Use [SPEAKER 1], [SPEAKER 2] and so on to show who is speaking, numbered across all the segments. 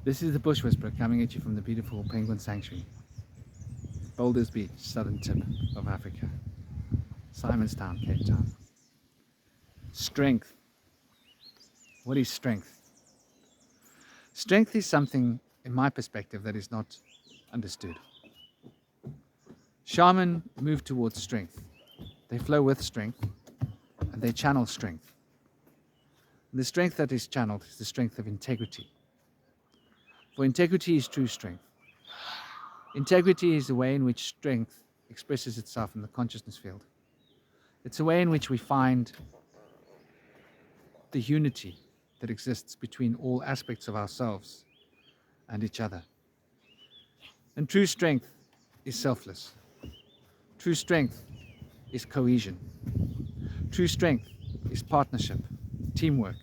[SPEAKER 1] This is the Bush Whisperer coming at you from the beautiful Penguin Sanctuary, Boulders Beach, southern tip of Africa, Simonstown, Cape Town. Strength. What is strength? Strength is something, in my perspective, that is not understood. Shaman move towards strength. They flow with strength and they channel strength. And the strength that is channeled is the strength of integrity. For integrity is true strength. Integrity is the way in which strength expresses itself in the consciousness field. It's a way in which we find the unity that exists between all aspects of ourselves and each other. And true strength is selfless. True strength is cohesion. True strength is partnership, teamwork.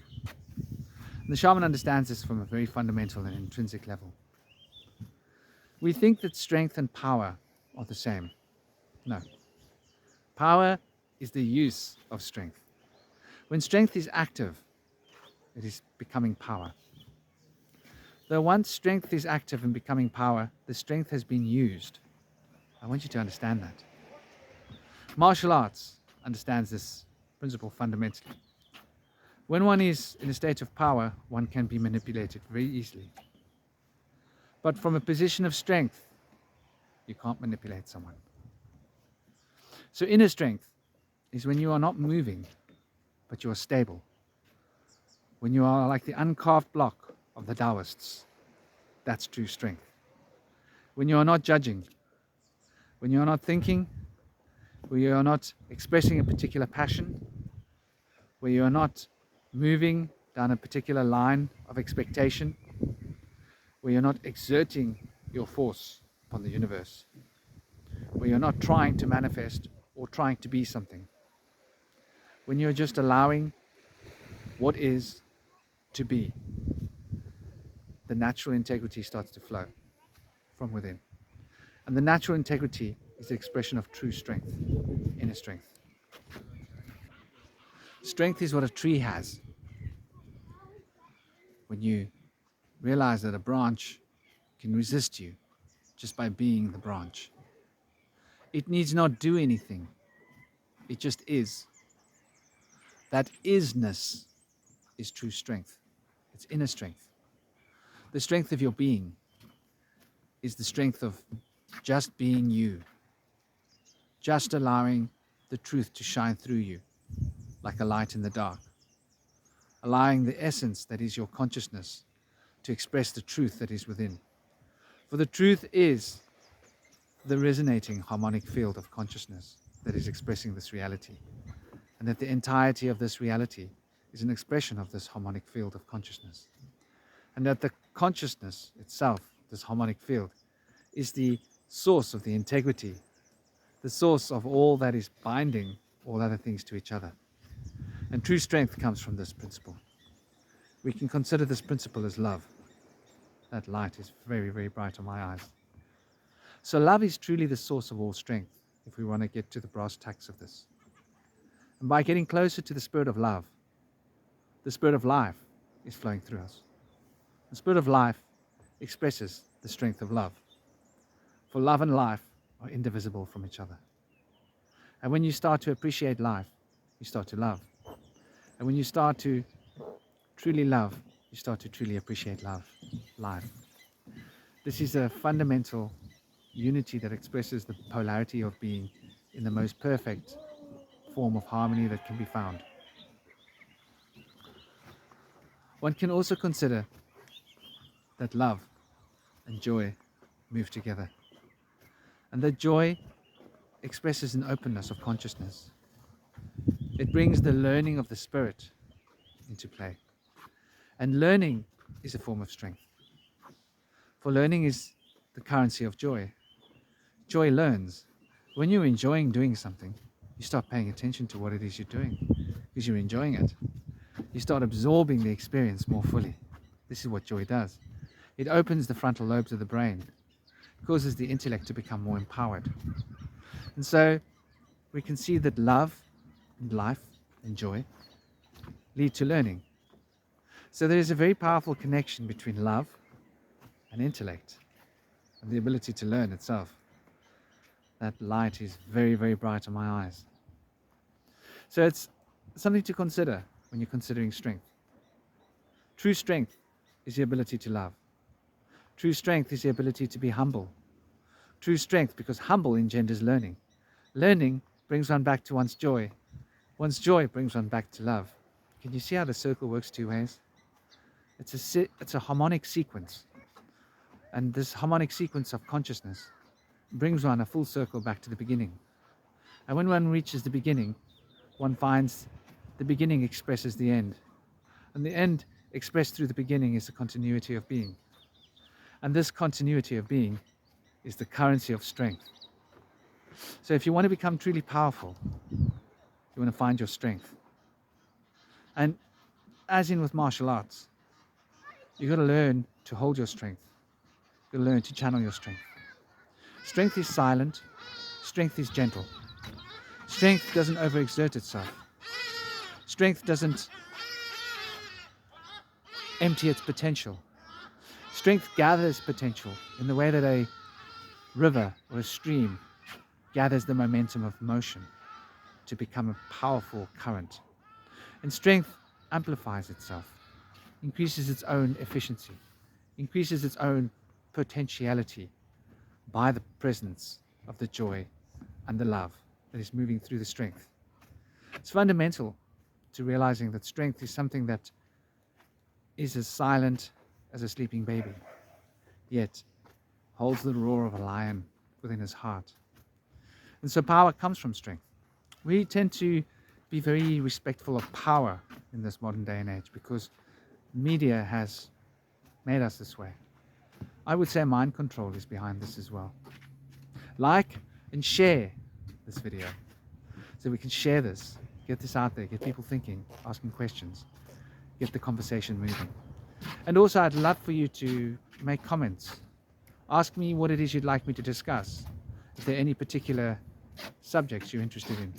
[SPEAKER 1] And the shaman understands this from a very fundamental and intrinsic level. We think that strength and power are the same. No. Power is the use of strength. When strength is active, it is becoming power. Though once strength is active and becoming power, the strength has been used. I want you to understand that. Martial arts understands this principle fundamentally. When one is in a state of power, one can be manipulated very easily. But from a position of strength, you can't manipulate someone. So inner strength is when you are not moving, but you are stable. When you are like the uncarved block of the Taoists, that's true strength. When you are not judging, when you are not thinking, when you are not expressing a particular passion, where you are not moving down a particular line of expectation, where you're not exerting your force upon the universe, where you're not trying to manifest or trying to be something, when you're just allowing what is to be, the natural integrity starts to flow from within. And the natural integrity is the expression of true strength, inner strength. Strength is what a tree has. When you realize that a branch can resist you just by being the branch. It needs not do anything. It just is. That isness is true strength. It's inner strength. The strength of your being is the strength of just being you. Just allowing the truth to shine through you like a light in the dark. Allowing the essence that is your consciousness to express the truth that is within. For the truth is the resonating harmonic field of consciousness that is expressing this reality. And that the entirety of this reality is an expression of this harmonic field of consciousness. And that the consciousness itself, this harmonic field, is the source of the integrity, the source of all that is binding all other things to each other. And true strength comes from this principle. We can consider this principle as love. That light is very, very bright on my eyes. So love is truly the source of all strength, if we want to get to the brass tacks of this. And by getting closer to the spirit of love, the spirit of life is flowing through us. The spirit of life expresses the strength of love. For love and life are indivisible from each other. And when you start to appreciate life, you start to love. And when you start to truly love, you start to truly appreciate life. This is a fundamental unity that expresses the polarity of being in the most perfect form of harmony that can be found. One can also consider that love and joy move together. And that joy expresses an openness of consciousness. It brings the learning of the spirit into play. And learning is a form of strength. For learning is the currency of joy. Joy learns. When you're enjoying doing something, you start paying attention to what it is you're doing because you're enjoying it. You start absorbing the experience more fully. This is what joy does. It opens the frontal lobes of the brain, causes the intellect to become more empowered. And so we can see that love and life and joy lead to learning. So there is a very powerful connection between love and intellect and the ability to learn itself. That light is very, very bright in my eyes. So it's something to consider when you're considering strength. True strength is the ability to love. True strength is the ability to be humble. True strength, because humble engenders learning. Learning brings one back to one's joy. One's joy brings one back to love. Can you see how the circle works two ways? It's a harmonic sequence. And this harmonic sequence of consciousness brings one a full circle back to the beginning. And when one reaches the beginning, one finds the beginning expresses the end. And the end expressed through the beginning is the continuity of being. And this continuity of being is the currency of strength. So if you want to become truly powerful, you want to find your strength. And as in with martial arts, you've got to learn to hold your strength. You've got to learn to channel your strength. Strength is silent. Strength is gentle. Strength doesn't overexert itself. Strength doesn't empty its potential. Strength gathers potential in the way that a river or a stream gathers the momentum of motion to become a powerful current. And strength amplifies itself, increases its own efficiency, increases its own potentiality by the presence of the joy and the love that is moving through the strength. It's fundamental to realizing that strength is something that is as silent as a sleeping baby, yet holds the roar of a lion within his heart. And so power comes from strength. We tend to be very respectful of power in this modern day and age because media has made us this way. I would say mind control is behind this as well. Like and share this video so we can share this, get this out there, get people thinking, asking questions, get the conversation moving. And also I'd love for you to make comments. Ask me what it is you'd like me to discuss. If there are any particular subjects you're interested in,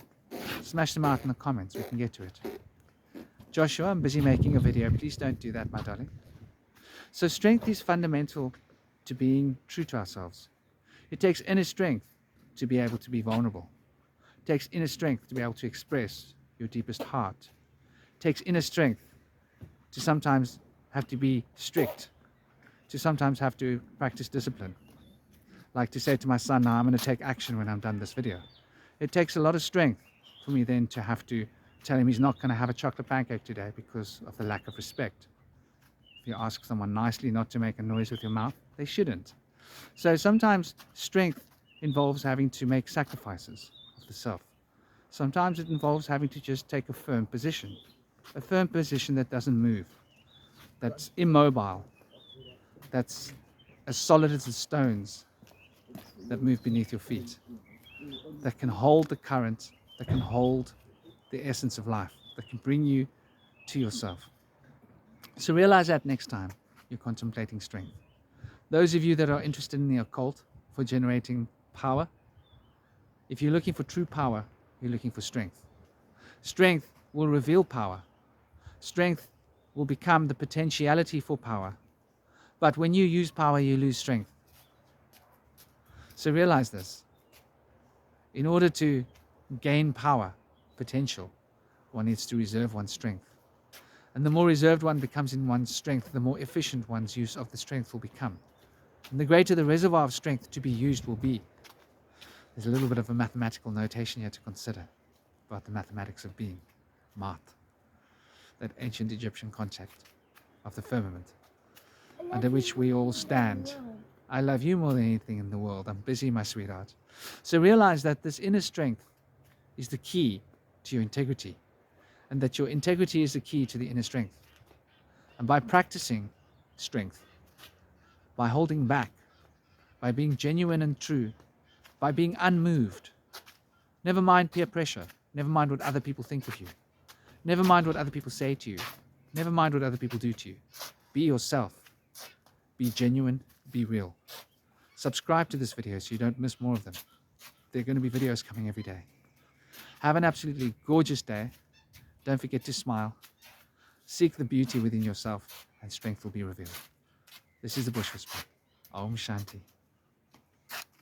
[SPEAKER 1] smash them out in the comments, we can get to it. Joshua, I'm busy making a video. Please don't do that, my darling. So strength is fundamental to being true to ourselves. It takes inner strength to be able to be vulnerable. It takes inner strength to be able to express your deepest heart. It takes inner strength to sometimes have to be strict, to sometimes have to practice discipline. Like to say to my son, now I'm going to take action when I'm done this video. It takes a lot of strength for me then to have to tell him he's not going to have a chocolate pancake today because of the lack of respect. If you ask someone nicely not to make a noise with your mouth, they shouldn't. So sometimes strength involves having to make sacrifices of the self. Sometimes it involves having to just take a firm position that doesn't move, that's immobile, that's as solid as the stones that move beneath your feet, that can hold the current, that can hold the essence of life, that can bring you to yourself. So realize that next time you're contemplating strength. Those of you that are interested in the occult for generating power, if you're looking for true power, you're looking for strength. Strength will reveal power. Strength will become the potentiality for power. But when you use power, you lose strength. So realize this. In order to gain power, potential, one needs to reserve one's strength. And the more reserved one becomes in one's strength, the more efficient one's use of the strength will become. And the greater the reservoir of strength to be used will be. There's a little bit of a mathematical notation here to consider about the mathematics of being, math, that ancient Egyptian concept of the firmament under which we all stand. I love you more than anything in the world. I'm busy, my sweetheart. So realize that this inner strength is the key to your integrity, and that your integrity is the key to the inner strength. And by practicing strength, by holding back, by being genuine and true, by being unmoved, never mind peer pressure, never mind what other people think of you, never mind what other people say to you, never mind what other people do to you. Be yourself. Be genuine. Be real. Subscribe to this video so you don't miss more of them. There are going to be videos coming every day. Have an absolutely gorgeous day. Don't forget to smile. Seek the beauty within yourself, and strength will be revealed. This is the Bush Whisperer. Om Shanti.